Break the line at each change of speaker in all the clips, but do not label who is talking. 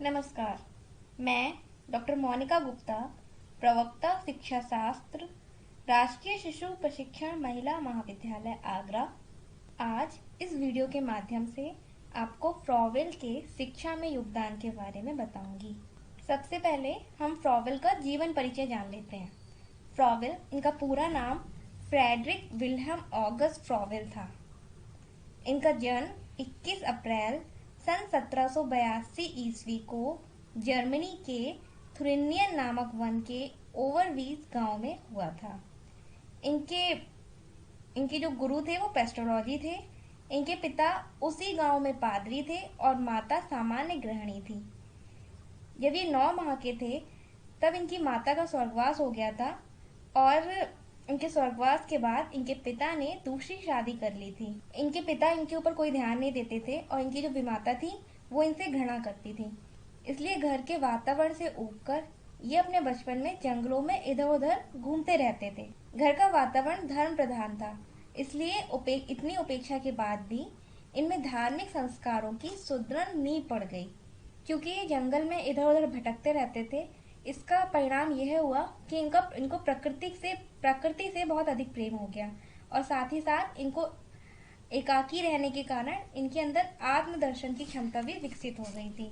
नमस्कार। मैं डॉक्टर मोनिका गुप्ता, प्रवक्ता शिक्षा शास्त्र, राष्ट्रीय शिशु प्रशिक्षण महिला महाविद्यालय आगरा, आज इस वीडियो के माध्यम से आपको फ्रॉवेल के शिक्षा में योगदान के बारे में बताऊंगी। सबसे पहले हम फ्रॉवेल का जीवन परिचय जान लेते हैं। फ्रॉवेल, इनका पूरा नाम फ्रेडरिक विल्हेम ऑगस्ट फ्रॉवेल था। इनका जन्म 21 अप्रैल सन 1782 ईस्वी को जर्मनी के थुरिनियन नामक वन के ओवरवीज गांव में हुआ था। इनके जो गुरु थे वो पेस्टोलॉजी थे। इनके पिता उसी गांव में पादरी थे और माता सामान्य गृहिणी थी। जब ये 9 माह के थे तब इनकी माता का स्वर्गवास हो गया था और इनके स्वर्गवास के बाद इनके पिता ने दूसरी शादी कर ली थी। इनके पिता इनके ऊपर कोई ध्यान नहीं देते थे और इनकी जो विमाता थी वो इनसे घृणा करती थी। इसलिए घर के वातावरण से ऊबकर ये अपने बचपन में जंगलों में इधर उधर घूमते रहते थे। घर का वातावरण धर्म प्रधान था, इसलिए इतनी उपेक्षा के बाद भी इनमें धार्मिक संस्कारों की सुदृढ़ नींव पड़ गई। क्योंकि ये जंगल में इधर उधर भटकते रहते थे, इसका परिणाम यह हुआ कि इनको प्रकृति से बहुत अधिक प्रेम हो गया और साथ ही साथ इनको एकाकी रहने के कारण इनके अंदर आत्मदर्शन की क्षमता भी विकसित हो गई थी।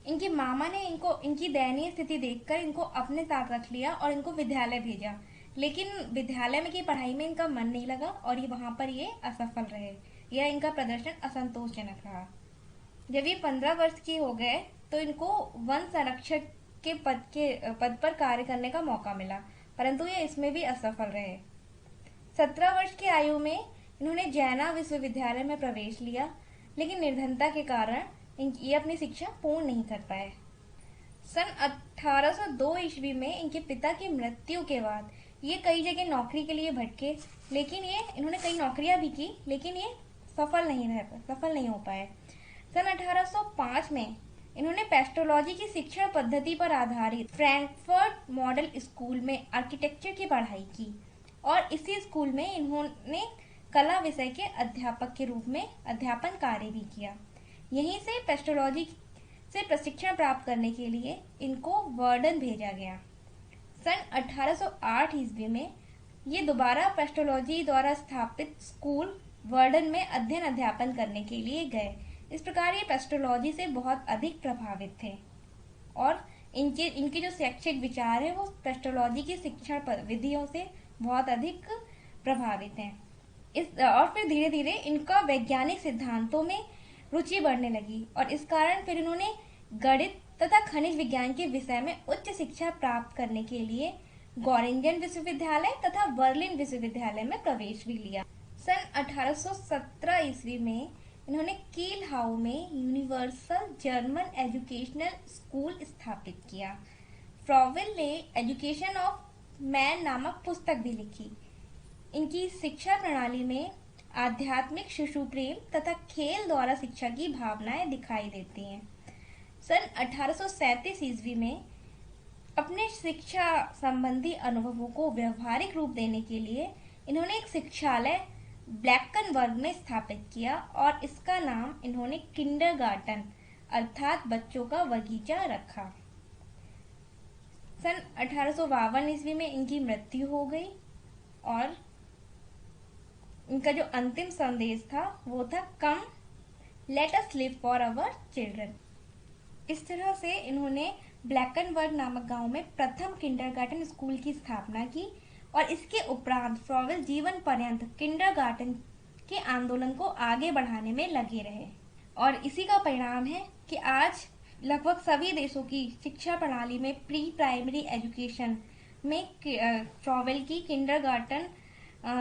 इनकी मामा ने इनकी दयनीय स्थिति देखकर इनको अपने साथ रख लिया और इनको विद्यालय भेजा, लेकिन विद्यालय में की पढ़ाई में इनका मन नहीं लगा और वहां पर ये असफल रहे। यह इनका प्रदर्शन असंतोषजनक रहा। जब ये 15 वर्ष के हो गए तो इनको वन संरक्षक के पद पर कार्य करने का मौका मिला, परंतु ये इसमें भी असफल रहे। 17 वर्ष की आयु में इन्होंने जैना विश्वविद्यालय में प्रवेश लिया, लेकिन निर्धनता के कारण ये अपनी शिक्षा पूर्ण नहीं कर पाए। सन 1802 ईस्वी में इनके पिता की मृत्यु के बाद ये कई जगह नौकरी के लिए भटके, लेकिन इन्होंने कई नौकरियां भी की, लेकिन ये सफल नहीं हो पाए। सन 1805 में इन्होंने पेस्टोलॉजी की शिक्षण पद्धति पर आधारित फ्रैंकफर्ट मॉडल स्कूल में आर्किटेक्चर की पढ़ाई की और इसी स्कूल में इन्होंने कला विषय के अध्यापक के रूप में अध्यापन कार्य भी किया। यहीं से पेस्टोलॉजी से प्रशिक्षण प्राप्त करने के लिए इनको वर्डन भेजा गया। सन 1808 ईस्वी में ये दोबारा पेस्टोलॉजी द्वारा स्थापित स्कूल वर्डन में अध्ययन अध्यापन करने के लिए गए। इस प्रकार ये पेस्टोलॉजी से बहुत अधिक प्रभावित थे और इनके जो शैक्षिक विचार है वो पेस्टोलॉजी की शिक्षण विधियों से बहुत अधिक प्रभावित हैं। और फिर धीरे धीरे इनका वैज्ञानिक सिद्धांतों में रुचि बढ़ने लगी और इस कारण फिर इन्होंने गणित तथा खनिज विज्ञान के विषय में उच्च शिक्षा प्राप्त करने के लिए गॉरिंजन विश्वविद्यालय तथा बर्लिन विश्वविद्यालय में प्रवेश भी लिया। सन 1817 ईस्वी में इन्होंने कील हाउ में यूनिवर्सल जर्मन एजुकेशनल स्कूल स्थापित किया। फ्रॉवेल ने एजुकेशन ऑफ मैन नामक पुस्तक भी लिखी। इनकी शिक्षा प्रणाली में आध्यात्मिक शिशु प्रेम तथा खेल द्वारा शिक्षा की भावनाएं दिखाई देती हैं। सन 1837 ईस्वी में अपने शिक्षा संबंधी अनुभवों को व्यवहारिक रूप देने के लिए इन्होंने एक शिक्षालय ब्लैकनबर्ग में स्थापित किया और इसका नाम इन्होंने किंडरगार्टन अर्थात बच्चों का बगीचा रखा। सन 1852 ईस्वी में इनकी मृत्यु हो गई और इनका जो अंतिम संदेश था वो था come let us live for our children. इस तरह से इन्होंने ब्लैकनबर्ग नामक गांव में प्रथम किंडरगार्टन स्कूल की स्थापना की और इसके उपरांत फ्रॉवेल जीवन पर्यंत किंडरगार्टन के आंदोलन को आगे बढ़ाने में लगे रहे और इसी का परिणाम है कि आज लगभग सभी देशों की शिक्षा प्रणाली में प्री प्राइमरी एजुकेशन में फ्रॉवेल की किंडरगार्टन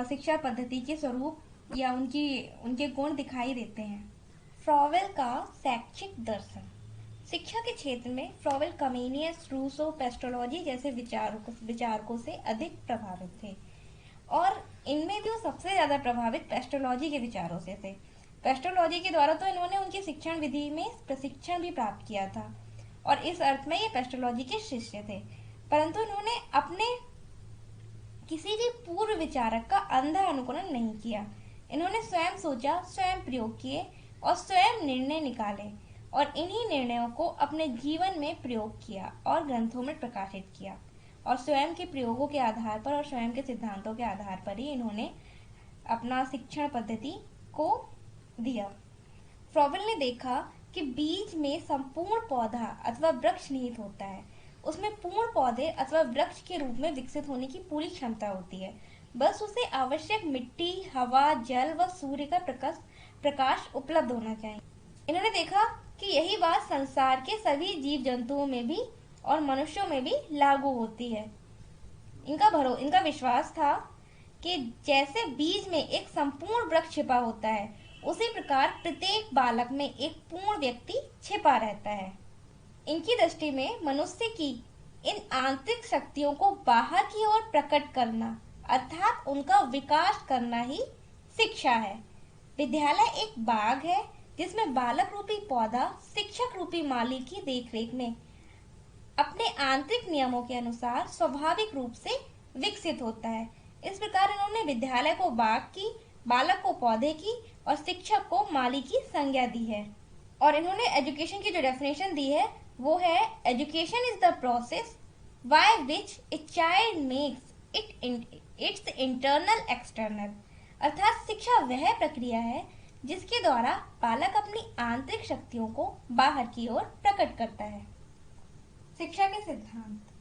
शिक्षा पद्धति के स्वरूप या उनके गुण दिखाई देते हैं। फ्रॉवेल का शैक्षिक दर्शन। शिक्षा के क्षेत्र में फ्रॉवेल कमेनियस, रूसो, पेस्टोलॉजी जैसे विचारकों से अधिक प्रभावित थे और इनमें जो सबसे ज्यादा प्रभावित पेस्टोलॉजी के विचारों से थे। पेस्टोलॉजी के द्वारा तो इन्होंने उनकी शिक्षण विधि में प्रशिक्षण भी प्राप्त किया था और इस अर्थ में ये पेस्टोलॉजी के शिष्य थे, परंतु इन्होंने अपने किसी भी पूर्व विचारक का अंधा अनुकरण नहीं किया। इन्होंने स्वयं सोचा, स्वयं प्रयोग किए और स्वयं निर्णय निकाले और इन्हीं निर्णयों को अपने जीवन में प्रयोग किया और ग्रंथों में प्रकाशित किया, और स्वयं के प्रयोगों के आधार पर और स्वयं के सिद्धांतों के आधार पर ही इन्होंने अपना शिक्षण पद्धति को दिया। फ्रॉवेल ने देखा कि बीज में संपूर्ण पौधा अथवा वृक्ष निहित होता है, उसमें पूर्ण पौधे अथवा वृक्ष के रूप में विकसित होने की पूरी क्षमता होती है, बस उसे आवश्यक मिट्टी, हवा, जल व सूर्य का प्रकाश उपलब्ध होना चाहिए। इन्होंने देखा कि यही बात संसार के सभी जीव जंतुओं में भी और मनुष्यों में भी लागू होती है। इनका विश्वास था कि जैसे बीज में एक संपूर्ण वृक्ष छिपा होता है, उसी प्रकार प्रत्येक बालक में एक पूर्ण व्यक्ति छिपा रहता है। इनकी दृष्टि में मनुष्य की इन आंतरिक शक्तियों को बाहर की ओर प्रकट करना अर्थात उनका विकास करना ही शिक्षा है। विद्यालय एक बाग है जिसमें बालक रूपी पौधा शिक्षक रूपी माली की देखरेख में अपने आंतरिक नियमों के अनुसार स्वाभाविक रूप से विकसित होता है। इस प्रकार इन्होंने विद्यालय को बाग की, बालक को पौधे की और शिक्षक को माली की संज्ञा दी है। और इन्होंने एजुकेशन की जो डेफिनेशन दी है वो है, education is the process by which a child makes it's internal external, अर्थात शिक्षा वह प्रक्रिया है जिसके द्वारा बालक अपनी आंतरिक शक्तियों को बाहर की ओर प्रकट करता है। शिक्षा के सिद्धांत।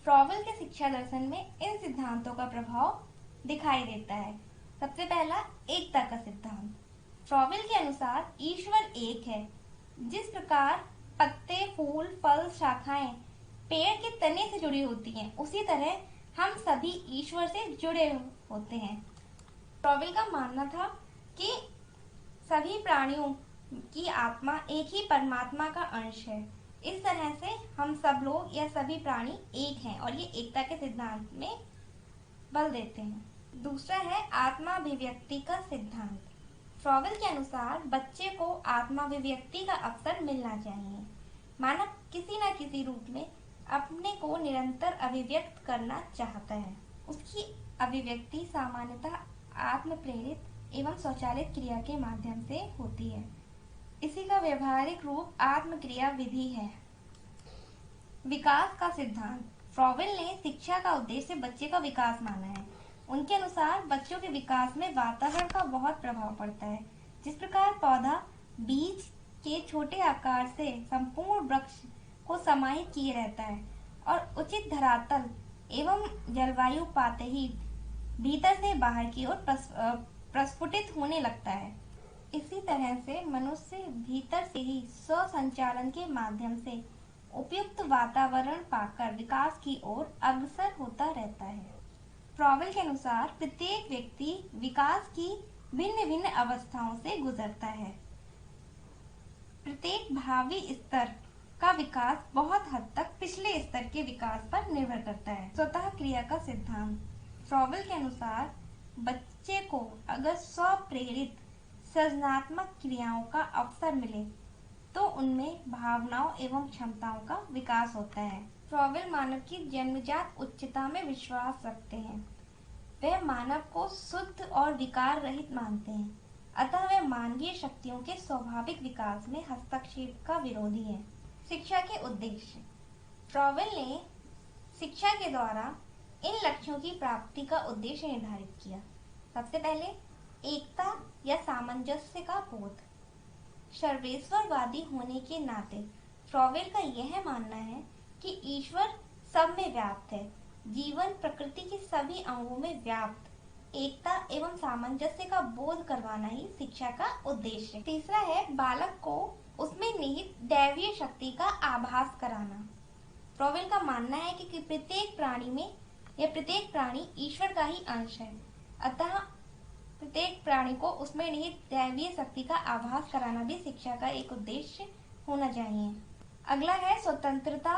फ्रॉवेल के शिक्षा दर्शन में इन सिद्धांतों का प्रभाव दिखाई देता है। सबसे पहला, एकता का सिद्धांत। फ्रॉवेल के अनुसार ईश्वर एक है। जिस प्रकार पत्ते, फूल, फल, शाखाएं पेड़ के तने से जुड़ी होती हैं, उसी तरह हम सभी ईश्वर से जुड़े होते हैं। फ्रॉवेल का मानना था कि सभी प्राणियों की आत्मा एक ही परमात्मा का अंश है। इस तरह से हम सब लोग या सभी प्राणी एक हैं और ये एकता के सिद्धांत में बल देते हैं। दूसरा है आत्माभिव्यक्ति का सिद्धांत। फ्रॉवेल के अनुसार बच्चे को आत्माभिव्यक्ति का अवसर मिलना चाहिए। मानव किसी न किसी रूप में अपने को निरंतर अभिव्यक्त करना चाहता है। उसकी अभिव्यक्ति सामान्यतः आत्म प्रेरित एवं स्वचालित क्रिया के माध्यम से होती है। इसी का व्यवहारिक रूप आत्मक्रिया विधि है। विकास का सिद्धांत। फ्रॉवेल ने शिक्षा का उद्देश्य बच्चे का विकास माना है। उनके अनुसार बच्चों के विकास में वातावरण का बहुत प्रभाव पड़ता है। जिस प्रकार पौधा बीज के छोटे आकार से संपूर्ण वृक्ष को समाहित किए रहता है और उचित धरातल एवं जलवायु पाते ही भीतर से बाहर की ओर प्रस्फुटित होने लगता है, इसी तरह से मनुष्य भीतर से ही स्वसंचालन के माध्यम से उपयुक्त वातावरण पाकर विकास की ओर अग्रसर होता रहता है। फ्रॉवेल के अनुसार प्रत्येक व्यक्ति विकास की भिन्न भिन्न अवस्थाओं से गुजरता है। प्रत्येक भावी स्तर का विकास बहुत हद तक पिछले स्तर के विकास पर निर्भर करता है। स्वतः क्रिया का सिद्धांत। फ्रॉवेल के अनुसार बच्चे को अगर स्वप्रेरित सृजनात्मक क्रियाओं का अवसर मिले तो उनमें भावनाओं एवं क्षमताओं का विकास होता है। फ्रॉवेल मानव की जन्मजात उच्चता में विश्वास रखते हैं। वह मानव को शुद्ध और विकार रहित मानते हैं, अतः वह मानवीय शक्तियों के स्वाभाविक विकास में हस्तक्षेप का विरोधी है। शिक्षा के उद्देश्य। फ्रॉवेल ने शिक्षा के द्वारा इन लक्ष्यों की प्राप्ति का उद्देश्य निर्धारित किया। सबसे पहले एकता या सामंजस्य का बोध। सर्वेश्वरवादी होने के नाते फ्रॉवेल का यह मानना है कि ईश्वर सब में व्याप्त है। जीवन प्रकृति के सभी अंगों में व्याप्त एकता एवं सामंजस्य का बोध करवाना ही शिक्षा का उद्देश्य है। तीसरा है बालक को उसमें निहित दैवीय शक्ति का आभास कराना। फ्रॉवेल का मानना है कि प्रत्येक प्राणी में या प्रत्येक प्राणी ईश्वर का ही अंश है, अतः प्रत्येक प्राणी को उसमें निहित दैवीय शक्ति का आभास कराना भी शिक्षा का एक उद्देश्य होना चाहिए। अगला है स्वतंत्रता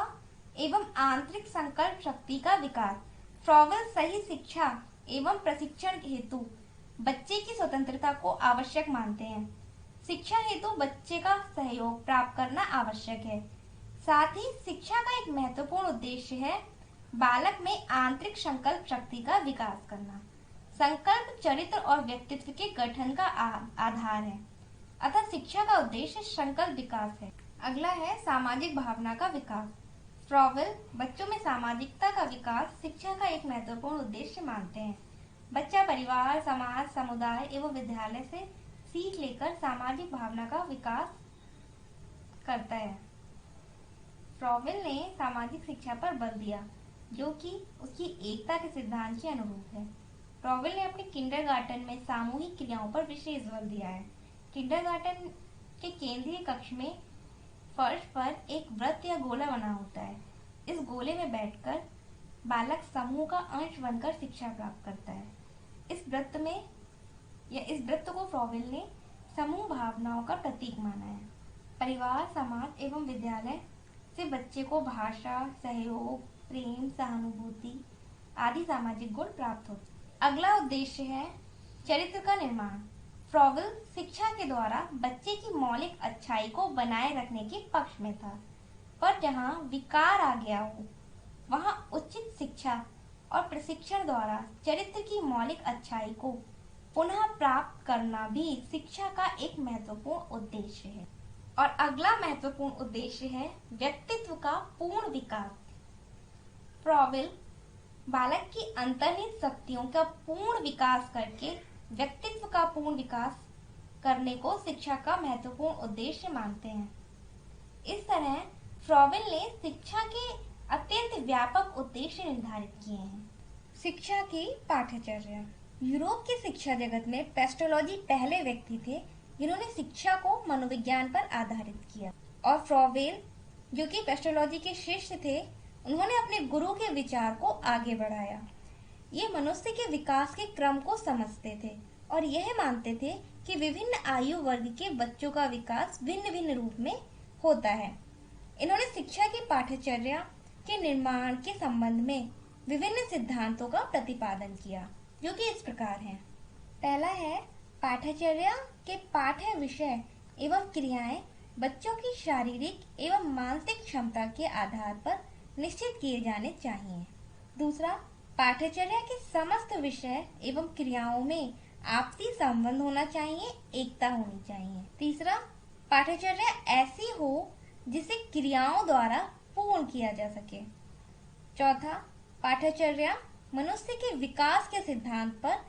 एवं आंतरिक संकल्प शक्ति का विकास। फ्रॉवेल सही शिक्षा एवं प्रशिक्षण हेतु बच्चे की स्वतंत्रता को आवश्यक मानते हैं। शिक्षा हेतु बच्चे का सहयोग प्राप्त करना आवश्यक है। साथ ही शिक्षा का एक महत्वपूर्ण उद्देश्य है बालक में आंतरिक संकल्प शक्ति का विकास करना। संकल्प चरित्र और व्यक्तित्व के गठन का आधार है, अतः शिक्षा का उद्देश्य संकल्प विकास है। अगला है सामाजिक भावना का विकास। फ्रॉवेल बच्चों में सामाजिकता का विकास शिक्षा का एक महत्वपूर्ण उद्देश्य मानते हैं। बच्चा परिवार, समाज, समुदाय एवं विद्यालय से सीख लेकर सामाजिक भावना का विकास करता है। फ्रॉवेल ने सामाजिक शिक्षा पर बल दिया, जो कि उसकी एकता के सिद्धांत के अनुरूप है। फ्रॉवेल ने अपने किंडरगार्टन में सामूहिक क्रियाओं पर विशेष बल दिया है। किंडरगार्टन के केंद्रीय कक्ष में फर्श पर एक वृत्त या गोला बना होता है। इस गोले में बैठकर बालक समूह का अंश बनकर शिक्षा प्राप्त करता है। इस वृत्त को फ्रॉवेल ने समूह भावनाओं का प्रतीक माना है। परिवार, समाज एवं विद्यालय से बच्चे को भाषा, सहयोग, प्रेम, सहानुभूति आदि सामाजिक गुण प्राप्त होते हैं। अगला उद्देश्य है चरित्र का निर्माण। फ्रॉवेल शिक्षा के द्वारा बच्चे की मौलिक अच्छाई को बनाए रखने के पक्ष में था, पर जहां विकार आ गया हो वहां उचित शिक्षा और प्रशिक्षण द्वारा चरित्र की मौलिक अच्छाई को पुनः प्राप्त करना भी शिक्षा का एक महत्वपूर्ण उद्देश्य है। और अगला महत्वपूर्ण उद्देश्य है व्यक्तित्व का पूर्ण विकास। फ्रॉवेल बालक की अंतर्निहित शक्तियों का पूर्ण विकास करके व्यक्तित्व का पूर्ण विकास करने को शिक्षा का महत्वपूर्ण उद्देश्य मानते हैं। इस तरह फ्रॉवेल ने शिक्षा के अत्यंत व्यापक उद्देश्य निर्धारित किए हैं। शिक्षा की पाठ्यचर्या। यूरोप के शिक्षा जगत में पेस्टोलॉजी पहले व्यक्ति थे जिन्होंने शिक्षा को मनोविज्ञान पर आधारित किया, और फ्रॉवेल जो कि पेस्टोलॉजी के शिष्य थे, उन्होंने अपने गुरु के विचार को आगे बढ़ाया। ये मनुष्य के विकास के क्रम को समझते थे और यह मानते थे कि विभिन्न आयु वर्ग के बच्चों का विकास भिन्न भिन्न रूप में होता है। इन्होंने शिक्षा की पाठ्यचर्या के निर्माण के संबंध में विभिन्न सिद्धांतों का प्रतिपादन किया, जो कि इस प्रकार हैं। पहला है पाठ्यचर्या के पाठ्य विषय एवं क्रियाएं बच्चों की शारीरिक एवं मानसिक क्षमता के आधार पर निश्चित किए जाने चाहिए। दूसरा, पाठ्यचर्या के समस्त विषय एवं क्रियाओं में आपसी संबंध होना चाहिए, एकता होनी चाहिए। तीसरा, पाठ्यचर्या ऐसी हो जिसे क्रियाओं द्वारा पूर्ण किया जा सके। चौथा, पाठ्यचर्या मनुष्य के विकास के सिद्धांत पर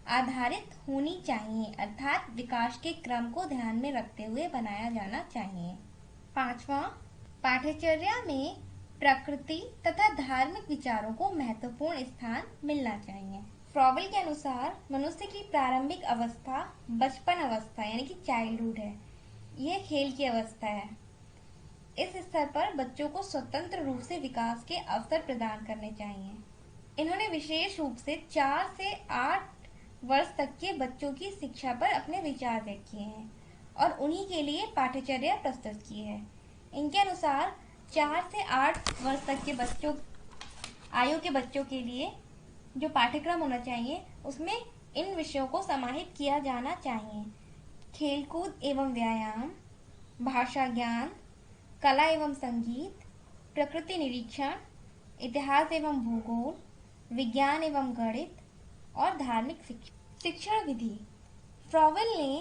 आधारित होनी चाहिए, अर्थात विकास के क्रम को ध्यान में रखते हुए बनाया जाना चाहिए। पांचवा, पाठ्यचर्या में प्रकृति तथा धार्मिक विचारों को महत्वपूर्ण स्थान मिलना चाहिए। फ्रॉवेल के अनुसार मनुष्य की प्रारंभिक अवस्था बचपन अवस्था यानी कि चाइल्डहुड है। यह खेल की अवस्था है। इस स्तर पर बच्चों को स्वतंत्र रूप से विकास के अवसर प्रदान करने चाहिए। इन्होंने विशेष रूप से 4 से 8 वर्ष तक के बच्चों की शिक्षा पर अपने विचार व्यक्त किए हैं और उन्हीं के लिए पाठ्यचर्या प्रस्तुत की है। इनके अनुसार 4 से 8 वर्ष तक के आयु के बच्चों के लिए जो पाठ्यक्रम होना चाहिए उसमें इन विषयों को समाहित किया जाना चाहिए: खेलकूद एवं व्यायाम, भाषा ज्ञान, कला एवं संगीत, प्रकृति निरीक्षण, इतिहास एवं भूगोल, विज्ञान एवं गणित और धार्मिक शिक्षण विधि। फ्रॉवेल ने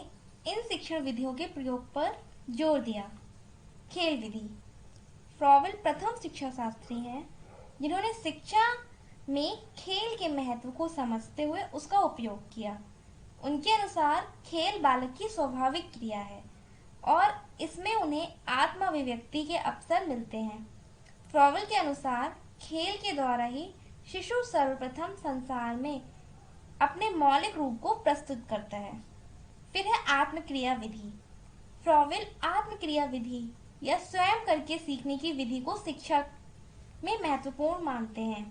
इन शिक्षण विधियों के प्रयोग पर जोर दिया। खेल विधि। फ्रॉवेल प्रथम शिक्षा शास्त्री हैं जिन्होंने शिक्षा में खेल के महत्व को समझते हुए उसका उपयोग किया। उनके अनुसार खेल बालक की स्वाभाविक क्रिया है और इसमें उन्हें आत्म अभिव्यक्ति के अवसर मिलते हैं। फ्रॉवेल के अनुसार खेल के द्वारा ही शिशु सर्वप्रथम संसार में अपने मौलिक रूप को प्रस्तुत करता है। फिर है आत्मक्रिया विधि। फ्रॉवेल आत्मक्रिया विधि या स्वयं करके सीखने की विधि को शिक्षा में महत्वपूर्ण मानते हैं।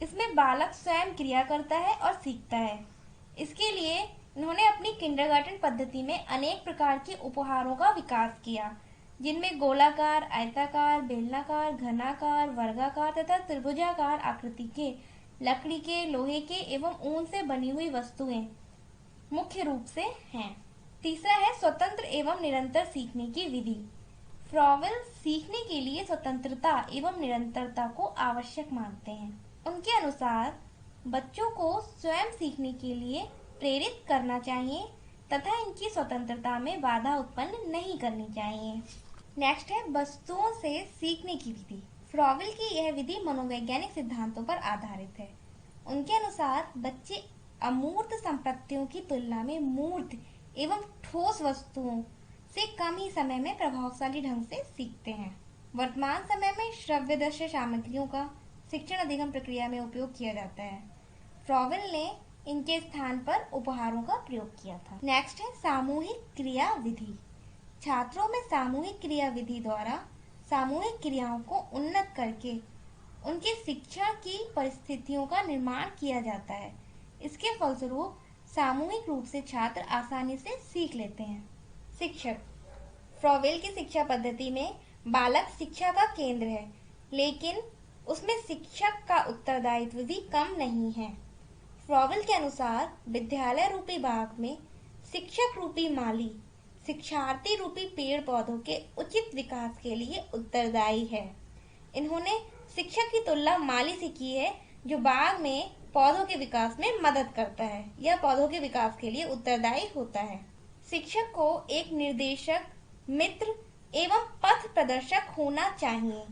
इसमें बालक स्वयं क्रिया करता है और सीखता है। इसके लिए इन्होंने अपनी किंडरगार्टन पद्धति में अनेक प्रकार के उपहारों का विकास किया, जिनमें गोलाकार, आयताकार, बेलनाकार, घनाकार, वर्गाकार तथा त्रिभुजाकार आकृति के लकड़ी के, लोहे के एवं ऊन से बनी हुई वस्तुएं मुख्य रूप से हैं। तीसरा है स्वतंत्र एवं निरंतर सीखने की विधि। फ्रॉवेल सीखने के लिए स्वतंत्रता एवं निरंतरता को आवश्यक मानते हैं। उनके अनुसार बच्चों को स्वयं सीखने के लिए प्रेरित करना चाहिए तथा इनकी स्वतंत्रता में बाधा उत्पन्न नहीं करनी चाहिए। नेक्स्ट है वस्तुओं से सीखने की विधि। फ्रॉवेल की यह विधि मनोवैज्ञानिक सिद्धांतों पर आधारित है। उनके अनुसार बच्चे अमूर्त संपत्तियों की तुलना में मूर्त एवं ठोस वस्तुओं से कम ही समय में प्रभावशाली ढंग से सीखते हैं। वर्तमान समय में श्रव्य दृश्य सामग्रियों का शिक्षण अधिगम प्रक्रिया में उपयोग किया जाता है। फ्रॉवेल ने इनके स्थान पर उपहारों का प्रयोग किया था। नेक्स्ट है सामूहिक क्रिया विधि। छात्रों में सामूहिक क्रिया विधि द्वारा सामूहिक क्रियाओं को उन्नत करके उनके शिक्षा की परिस्थितियों का निर्माण किया जाता है। इसके फलस्वरूप सामूहिक रूप से छात्र आसानी से सीख लेते हैं। शिक्षक। फ्रॉवेल की शिक्षा पद्धति में बालक शिक्षा का केंद्र है, लेकिन उसमें शिक्षक का उत्तरदायित्व भी कम नहीं है। फ्रॉवेल के अनुसार विद्यालय रूपी बाग में शिक्षक रूपी माली शिक्षार्थी रूपी पेड़ पौधों के उचित विकास के लिए उत्तरदायी है। इन्होंने शिक्षक की तुलना माली से की है, जो बाग में पौधों के विकास में मदद करता है या पौधों के विकास के लिए उत्तरदायी होता है। शिक्षक को एक निर्देशक, मित्र एवं पथ प्रदर्शक होना चाहिए।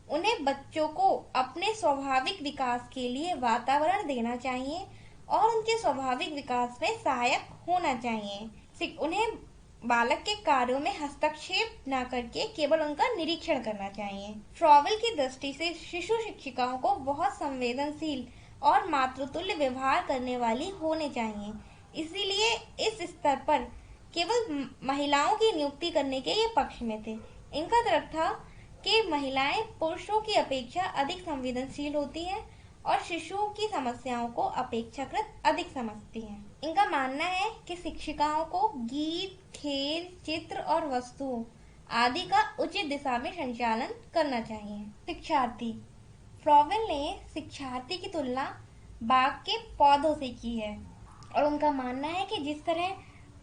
उन्हें बच्चों को अपने स्वाभाविक विकास के लिए वातावरण देना चाहिए और उनके स्वाभाविक विकास में सहायक होना चाहिए। उन्हें बालक के कार्यों में हस्तक्षेप न करके केवल उनका निरीक्षण करना चाहिए। फ्रॉवेल की दृष्टि से शिशु शिक्षिकाओं को बहुत संवेदनशील और मातृतुल्य व्यवहार करने वाली होने चाहिए। इसीलिए इस स्तर पर केवल महिलाओं की नियुक्ति करने के ये पक्ष में थे। इनका तर्क था कि महिलाएं पुरुषों की अपेक्षा अधिक संवेदनशील होती हैं और शिशुओं की समस्याओं को अपेक्षाकृत अधिक समझती हैं। इनका मानना है कि शिक्षिकाओं को गीत, खेल, चित्र और वस्तुओं आदि का उचित दिशा में संचालन करना चाहिए। शिक्षार्थी। फ्रॉवेल ने शिक्षार्थी की तुलना बाग के पौधों से की है और उनका मानना है कि जिस तरह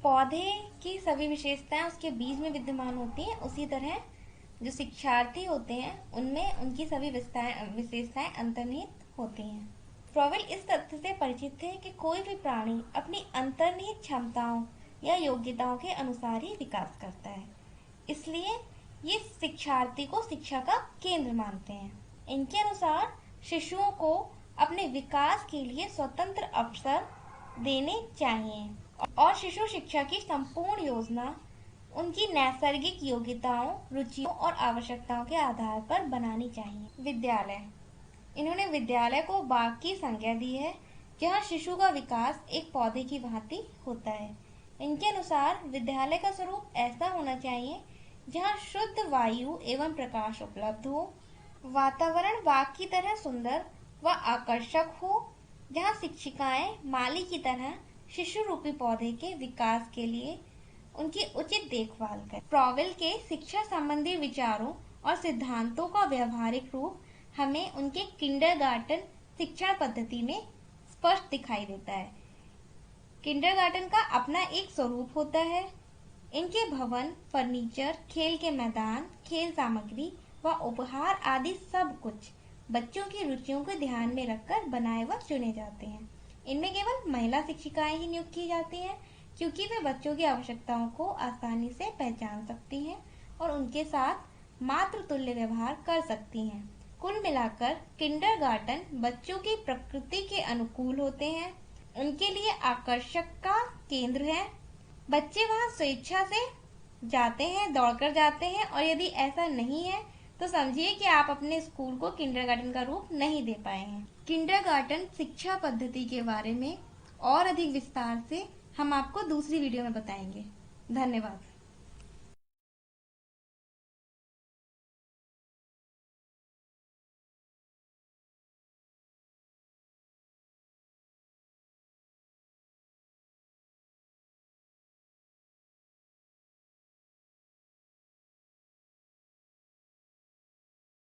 पौधे की सभी विशेषताएं उसके बीज में विद्यमान होती हैं, उसी तरह जो शिक्षार्थी होते हैं उनमें उनकी सभी विशेषताएं अंतर्निहित होती हैं। फ्रॉवेल इस तथ्य से परिचित थे कि कोई भी प्राणी अपनी अंतर्निहित क्षमताओं या योग्यताओं के अनुसार ही विकास करता है। इसलिए ये शिक्षार्थी को शिक्षा का केंद्र मानते हैं। इनके अनुसार शिशुओं को अपने विकास के लिए स्वतंत्र अवसर देने चाहिए और शिशु शिक्षा की संपूर्ण योजना उनकी नैसर्गिक योग्यताओं, रुचियों और आवश्यकताओं के आधार पर बनानी चाहिए। विद्यालय। इन्होंने विद्यालय को बाग की संज्ञा दी है, जहाँ शिशु का विकास एक पौधे की भांति होता है। इनके अनुसार विद्यालय का स्वरूप ऐसा होना चाहिए जहाँ शुद्ध वायु एवं प्रकाश उपलब्ध हो, वातावरण बाग की तरह सुंदर व आकर्षक हो, जहाँ शिक्षिकाएं माली की तरह शिशु रूपी पौधे के विकास के लिए उनकी उचित देखभाल करें। फ्रॉवेल के शिक्षा संबंधी विचारों और सिद्धांतों का व्यवहारिक रूप हमें उनके किंडरगार्टन शिक्षा पद्धति में स्पष्ट दिखाई देता है। किंडरगार्टन का अपना एक स्वरूप होता है। इनके भवन, फर्नीचर, खेल के मैदान, खेल सामग्री व उपहार आदि सब कुछ बच्चों की रुचियों को ध्यान में रखकर बनाए व चुने जाते हैं। इनमें केवल महिला शिक्षिकाएं ही नियुक्त की जाती हैं, क्योंकि वे बच्चों की आवश्यकताओं को आसानी से पहचान सकती हैं और उनके साथ मातृतुल्य व्यवहार कर सकती हैं। कुल मिलाकर किंडरगार्टन बच्चों की प्रकृति के अनुकूल होते हैं, उनके लिए आकर्षक का केंद्र है। बच्चे वहां स्वेच्छा से जाते हैं, दौड़कर जाते हैं, और यदि ऐसा नहीं है तो समझिए कि आप अपने स्कूल को किंडरगार्टन का रूप नहीं दे पाए हैं। किंडरगार्टन शिक्षा पद्धति के बारे में और अधिक विस्तार से हम आपको दूसरी वीडियो में बताएंगे। धन्यवाद।